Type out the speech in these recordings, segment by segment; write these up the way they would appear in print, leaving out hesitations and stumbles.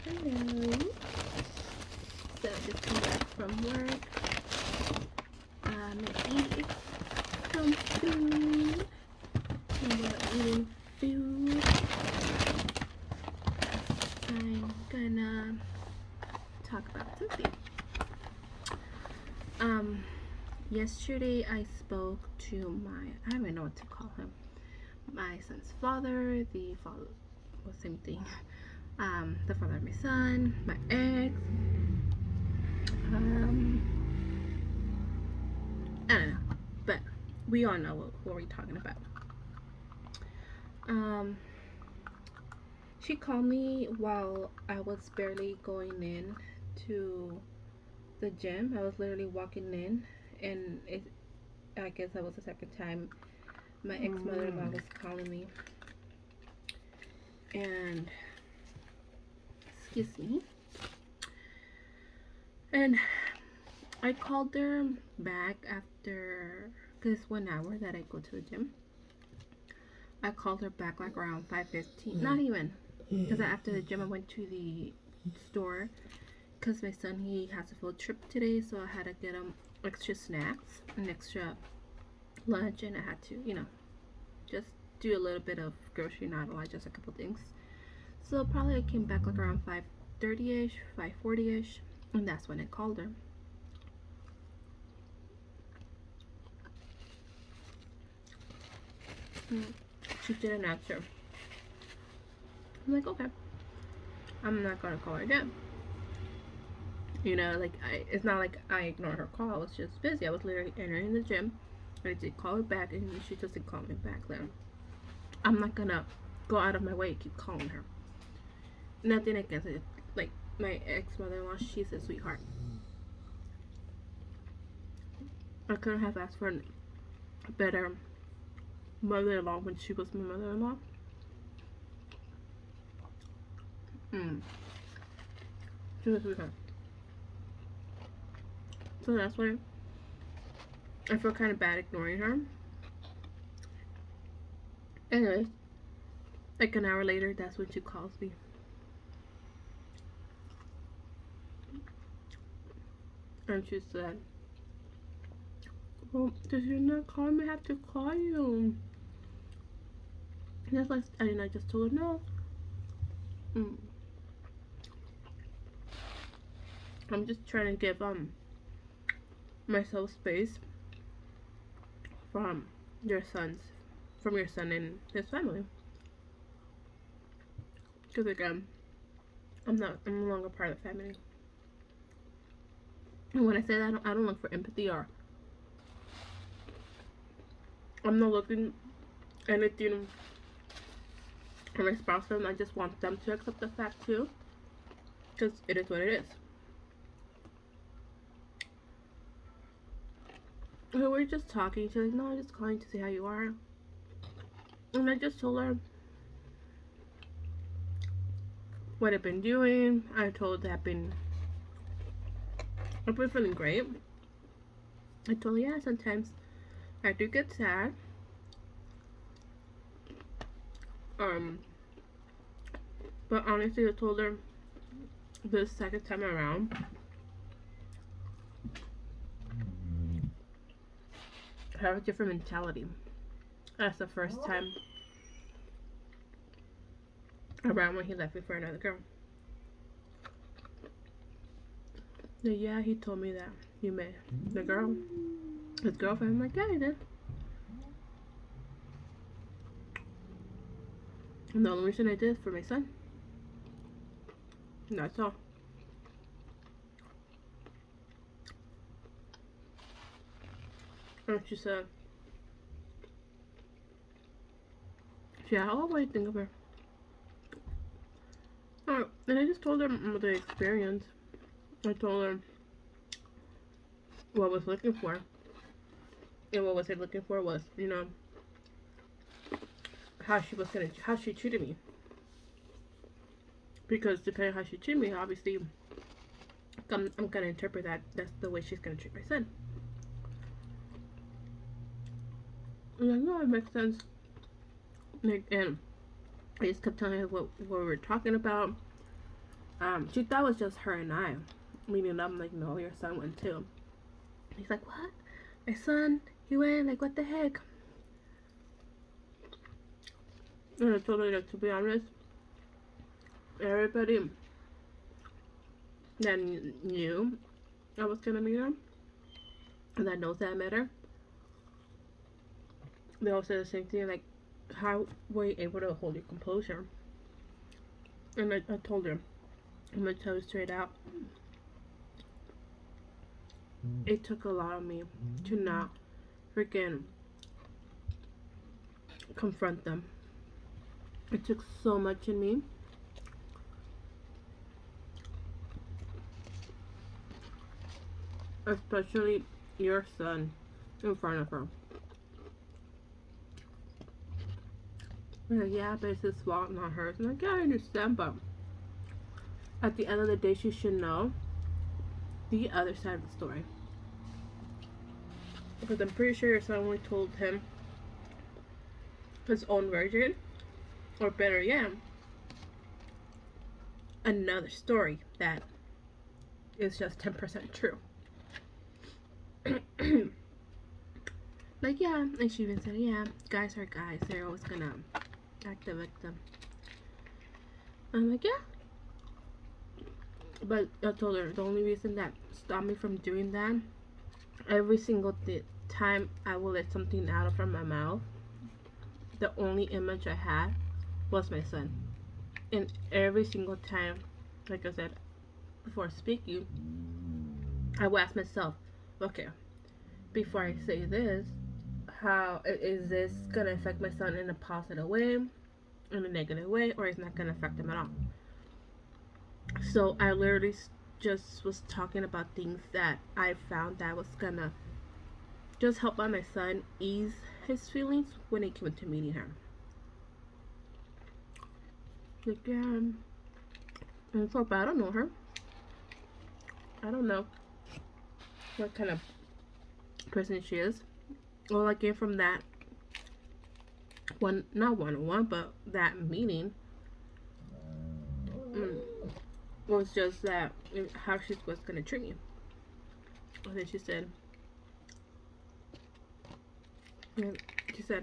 Hello. So just come back from work. I'm eating some food. And while eating food, I'm gonna talk about something. Yesterday I spoke to I don't even know what to call him. My son's father, the father, well, same thing. The father of my son, my ex. Um, I don't know, but we all know what we're talking about. Um, she called me while I was barely going in to the gym. I was literally walking in, and I guess that was the second time my ex mother in law was calling me. And excuse me. And I called her back after, because it's 1 hour that I go to the gym. I called her back like around 5:15. Not even, because after the gym I went to the store because my son, he has a field trip today, so I had to get him extra snacks and extra lunch, and I had to, just do a little bit of grocery, not a lot, just a couple things. So probably I came back like around 5:30ish, 5:40ish, and that's when I called her. She didn't answer. I'm like, okay, I'm not gonna call her again. Like it's not like I ignored her call. I was just busy. I was literally entering the gym. I did call her back, and she just didn't call me back. Then I'm not gonna go out of my way to keep calling her. Nothing against it. Like my ex mother-in-law, she's a sweetheart. I couldn't have asked for a better mother-in-law when she was my mother-in-law. She was a sweetheart. So that's why I feel kind of bad ignoring her. Anyways, like an hour later, that's when she calls me. And she said, well, does you not call me? I have to call you. And I just told her no. I'm just trying to give myself space from your sons, from your son and his family. Because again, I'm no longer part of the family. And when I say that, I don't look for empathy, or I'm not looking anything in response to them. I just want them to accept the fact too, because it is what it is. So we're just talking. She's like, no, I'm just calling to see how you are. And I just told her what I've been doing. I told her I've been feeling great. I told her, yeah, sometimes I do get sad. But honestly, I told her the second time around, I have a different mentality. That's the first time around when he left me for another girl. So yeah, he told me that you met the girl, his girlfriend. I'm like, yeah, I did. And the only reason I did is for my son. And that's all. And she said, yeah, what do you think of her? And I just told her the experience. I told her what I was looking for. And what was I looking for was, how she treated me. Because depending on how she treated me, obviously, I'm gonna interpret that's the way she's gonna treat my son. I'm like, no, it makes sense. Like, and I just kept telling her what we were talking about. She thought it was just her and I meeting up. I'm like, no, your son went too. He's like, what? My son, he went, like, what the heck? And I told her, like, to be honest, everybody that knew I was gonna meet her, and that knows that I met her, they all said the same thing, like, how were you able to hold your composure? And I told her, I'm gonna tell you straight out, it took a lot of me to not freaking confront them. It took so much in me. Especially your son in front of her. Like, yeah, but it's his fault, not hers. I'm like, yeah, I understand, but at the end of the day, she should know the other side of the story. Because I'm pretty sure your son only told him his own version, or better yet, another story that is just 10% true. Like, yeah, and she even said, yeah, guys are guys, they're always gonna act the victim. I'm like, yeah. But I told her the only reason that stopped me from doing that, every single time I will let something out from my mouth, the only image I had was my son. And every single time, like I said before speaking, I will ask myself, okay, before I say this, how is this gonna affect my son in a positive way, in a negative way, or is not gonna affect him at all? So I literally just was talking about things that I found that was gonna just help my son ease his feelings when it came to meeting her. Like, yeah, and so, but I don't know her. I don't know what kind of person she is. All I get from that not one-on-one, but that meeting was just that how she was gonna treat me. And then she said,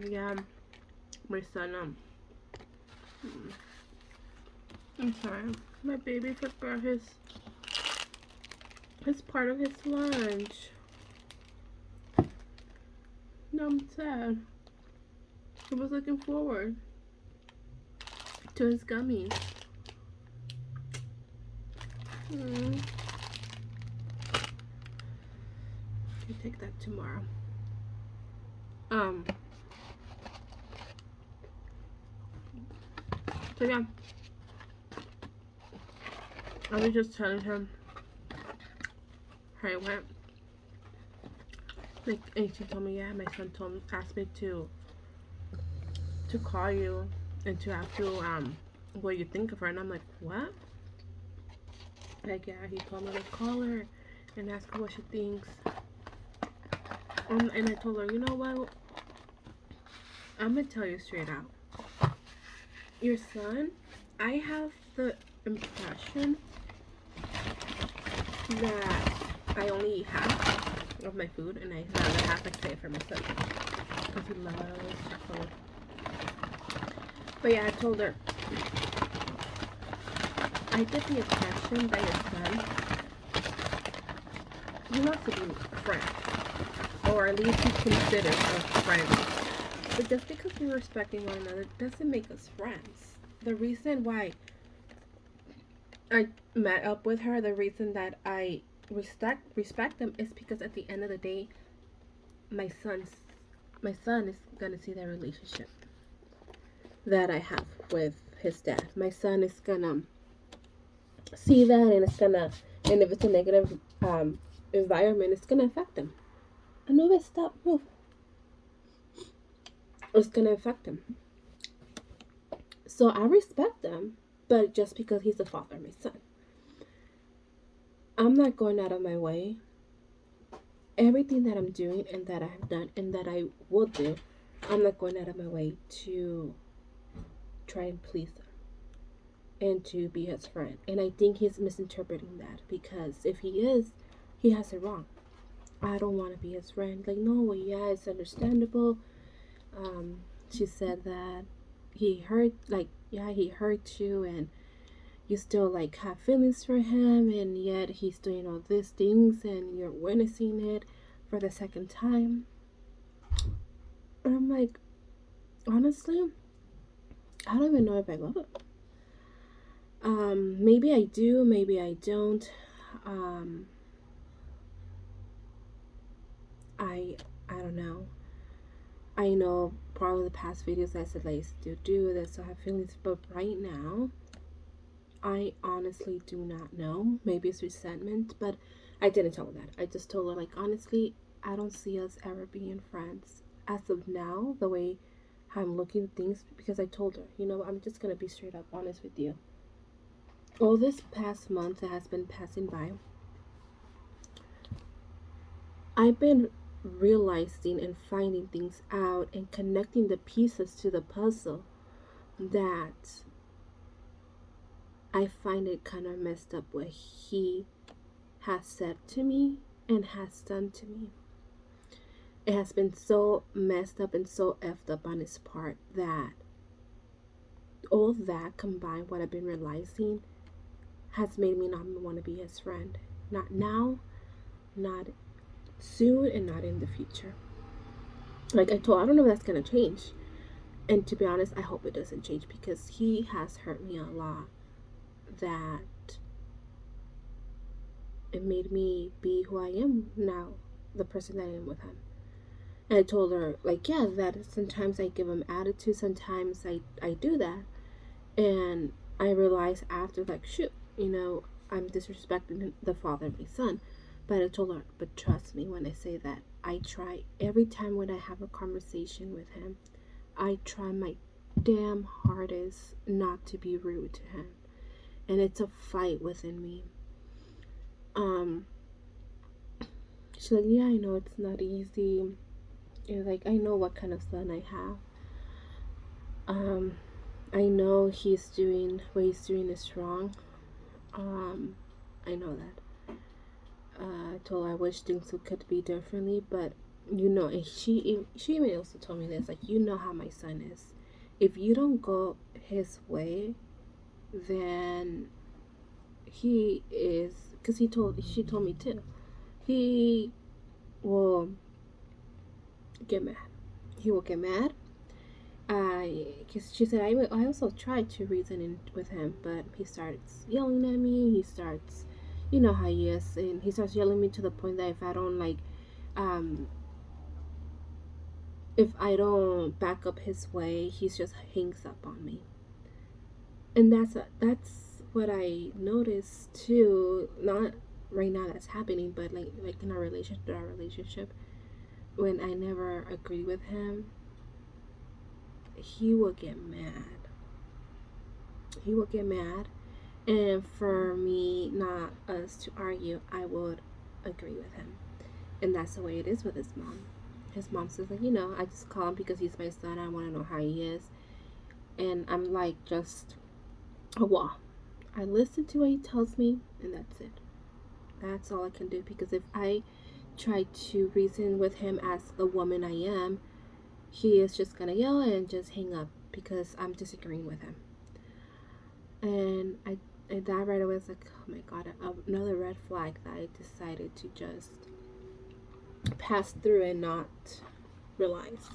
yeah, my son, I'm sorry, my baby forgot his part of his lunch. No, I'm sad. I was looking forward to his gummies. You take that tomorrow. So yeah, I was just telling him how it went. Like, and she told me, yeah, my son asked me to call you and to ask you what you think of her. And I'm like, what? Like, yeah, he told me to call her and ask her what she thinks. And I told her, you know what? I'm gonna tell you straight out. Your son, I have the impression that I only eat half of my food, and I have the half I save for my son because he loves food. But yeah, I told her, I get the impression that your son, he wants to be a friend, or at least he's considered a friend. But just because we're respecting one another doesn't make us friends. The reason why I met up with her, the reason that I respect them is because at the end of the day, my son is gonna see the relationship that I have with his dad. My son is gonna see that, and if it's a negative environment, it's gonna affect him. Anubis, stop, move. It's gonna affect him. So I respect them, but just because he's the father of my son, I'm not going out of my way. Everything that I'm doing and that I have done and that I will do, I'm not going out of my way to try and please them. and to be his friend. And I think he's misinterpreting that, because if he is, he has it wrong. I don't want to be his friend. Like, no, well, yeah, it's understandable. She said that he hurt, like, yeah, he hurt you, and you still like have feelings for him, and yet he's doing all these things, and you're witnessing it for the second time. And I'm like, honestly, I don't even know if I love him. Maybe I do, maybe I don't. Um, I don't know. I know probably the past videos I said like, I still do this, so I have feelings, but right now, I honestly do not know. Maybe it's resentment, but I didn't tell her that. I just told her, like, honestly, I don't see us ever being friends. As of now, the way I'm looking at things, because I told her, you know, I'm just gonna be straight up honest with you. All this past month that has been passing by, I've been realizing and finding things out and connecting the pieces to the puzzle that I find it kind of messed up what he has said to me and has done to me. It has been so messed up and so effed up on his part that all that combined, what I've been realizing, has made me not want to be his friend. Not now, not soon, and not in the future. Like I don't know if that's going to change. And to be honest, I hope it doesn't change, because he has hurt me a lot. That it made me be who I am now, the person that I am with him. And I told her, like, yeah, that sometimes I give him attitude, sometimes I do that. And I realized after, like, shoot, you know, I'm disrespecting the father of my son. But I told her, but trust me when I say that, I try every time when I have a conversation with him, I try my damn hardest not to be rude to him. And it's a fight within me. She's like, yeah, I know it's not easy. And like, I know what kind of son I have. I know he's doing what he's doing is wrong. I know that. I told her I wish things could be differently, but you know, and she even also told me this, like, you know how my son is. If you don't go his way, then he is, because she told me too, he will get mad. He will get mad. Because she said, I also tried to reason with him, but he starts yelling at me. He starts, you know how he is, and he starts yelling at me to the point that if I don't if I don't back up his way, he just hangs up on me. And that's what I noticed too. Not right now that's happening, but like in our relationship, when I never agree with him, he will get mad. He will get mad, and for me, not us to argue, I would agree with him. And that's the way it is with his mom. His mom says, like, you know, I just call him because he's my son. I want to know how he is. And I'm like, just a wall. I listen to what he tells me, and that's it. That's all I can do, because if I try to reason with him as the woman I am, he is just gonna yell and just hang up because I'm disagreeing with him. And that right away was like, oh my god, another red flag that I decided to just pass through and not realize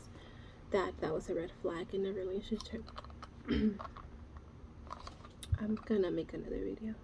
that was a red flag in a relationship. I'm gonna make another video.